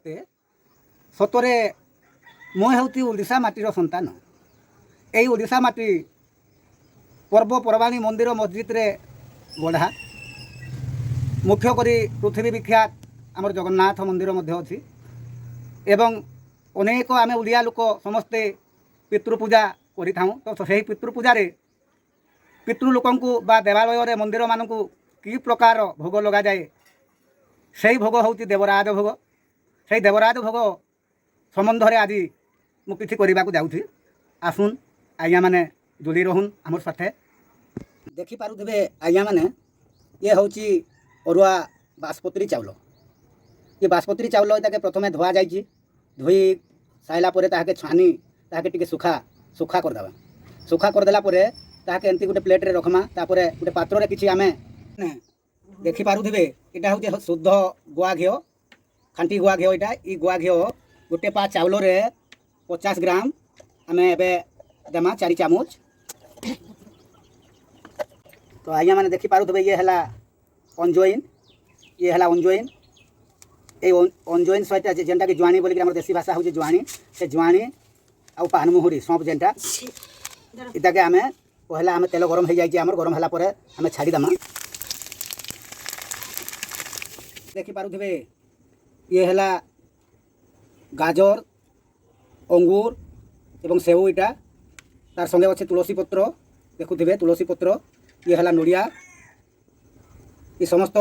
ସତ୍ତ୍ୱେ ସତରେ ମୁଁ ହେଉଛି ଓଡ଼ିଶା ମାଟିର ସନ୍ତାନ। ଏଇ ଓଡ଼ିଶା ମାଟି ପର୍ବପର୍ବାଣୀ ମନ୍ଦିର ମସଜିଦରେ ଗଢ଼ା। ମୁଖ୍ୟ କରି ପୃଥିବୀ ବିଖ୍ୟାତ ଆମର ଜଗନ୍ନାଥ ମନ୍ଦିର ମଧ୍ୟ ଅଛି ଏବଂ ଅନେକ ଆମେ ଓଡ଼ିଆ ଲୋକ ସମସ୍ତେ ପିତୃପୂଜା କରିଥାଉଁ। ତ ସେହି ପିତୃପୂଜାରେ ପିତୃଲୋକଙ୍କୁ ବା ଦେବାଳୟରେ ମନ୍ଦିରମାନଙ୍କୁ କି ପ୍ରକାର ଭୋଗ ଲଗାଯାଏ, ସେହି ଭୋଗ ହେଉଛି ଦେବରାଜ ଭୋଗ। ସେହି ଦେବରାଜ ଭୋଗ ସମ୍ବନ୍ଧରେ ଆଜି ମୁଁ କିଛି କରିବାକୁ ଯାଉଛି। ଆସୁନ୍ ଆଜ୍ଞାମାନେ ଯୋଡ଼ି ରହୁନ୍ ଆମର ସାଥେ। ଦେଖିପାରୁଥିବେ ଆଜ୍ଞାମାନେ, ଇଏ ହେଉଛି ଅରୁଆ ବାସପତ୍ରୀ ଚାଉଳ। ये बासपत्री चाउल ताके प्रथमे धुआ जाइए। धोई साइला परे ताके छानी ताके टिके सुखा करदेवा। सुखा करदेला परे ताके एमती गोटे प्लेट रे रखमा। तापरे गोटे पात्र रे किछि आमे देखि पारुथिबे एटा होचे शुद्ध गुआ घिओ, खांटी गुआ घिओ। एटा ई गुआ घिओ गोटे पा चाउल रे 50 ग्राम आमे एबे देमा 4 चामच। तो आज्ञा माने देखि पारुथिबे ये हला अंजोइन। ये हला अंजोइन। ये अंजोइन सहित जेनटा कि जुआणी बोलिक हमर देसी भाषा होचे जुआणी। से जुआणी आ पानमुहुरी सौंप जेनटा इताके आमे पहला आमे तेल गरम हो जाइए। हमर गरम होला परे आमे छाड़ी दमा। देखि पारुथिबे ये हला गाजर, अंगूर एवं सेव। इटा तार संगे अच्छे तुलसी पत्र। देखुथिबे तुलसी पत्र। ये हला नड़िया। ये समस्त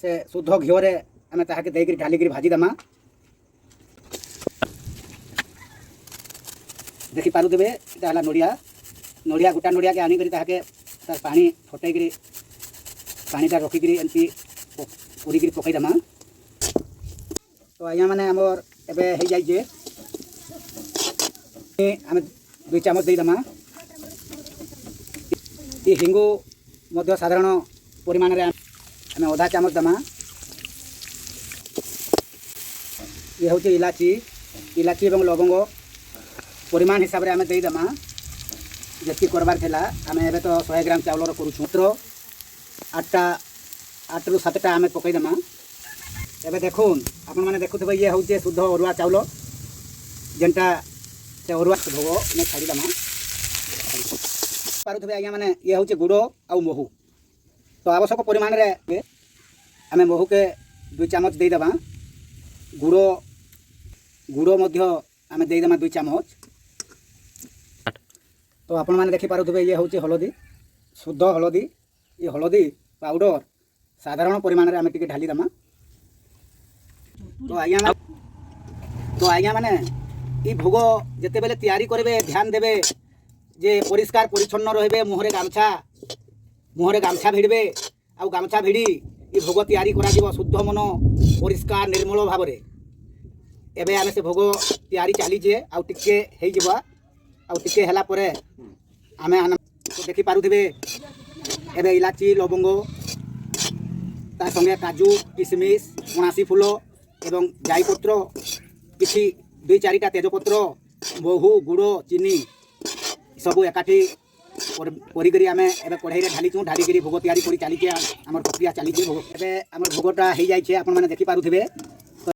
से शुद्ध घिओ रे आमे ताहाके देइकरी ढालिकरी भाजी दमा। देखि पारुथिबे एटा हला नड़िया। नड़िया गोटा नड़िया के आनी करी ताहाके तार पानी फटैकरी पानीटा रखिकरी एमती पूरीकरी पकई दमा। तो आज्ञा माने हमर एबे हे जाइए। आमे 2 चामच दे दमा। ये हिंगु मध्य साधारण परिमाण रे आमे आधा चामच दमा। ये हूँ इलाची। इलाची एवं लवंग परिमाण हिसाब से आम देदमा। जी करबार थिला आम एबे तो 100 ग्राम चाउल करूँ। मात्र 8 ରୁ 7टा आम पकईदमा। एबे देखुन आपण मैंने देखुवे ये हूँ शुद्ध अरुआ चाउल जेनटा से अरुआ भोग ने छाड़ीदमा। पारुथिबे आज्ञा माने ये हूँ गुड़ आउ महू। तो आवश्यक परिमाण रे आम महू के 2 चामच देदमा। गुड़ मध्य आम देदमा 2 चामच। तो आपण मैंने देखि पारुथिबे ये हूँ हलदी, शुद्ध हलदी। ये हलदी पाउडर साधारण परिमाण रे आम टिके ढाली दमा। तो आज्ञा माने ये भोग जेते बेले तैयारी करबे ध्यान देबे जे परिष्कार परिच्छन्न रहिबे। मुहरे गामछा भिड़बे। आ गामछा भिड़ी ये भोग तैयारी करा जीवो शुद्ध मन परिष्कार निर्मल भाव रे। एबे आमे से भोग तैयारी चलीजे। आउ टिके हे जिबा। आउ टिके हला परे आमे तो देखि पारुथिबे एबे इलाची लवंग ता संगे काजू किशमिश मणासी फूल एवं जाईपत्र किछि 2-4टा तेजपत्र महू गुड़ चीनी सबू एकाठी करी आमे एबे कढ़ाई रे ढालीचु। ढालिकरी भोग तैयारी करी चलीचे। हमर प्रक्रिया चलीचे। भोग एबे हमर भोगटा हे जाइछे। आपण माने देखि पारुथिबे।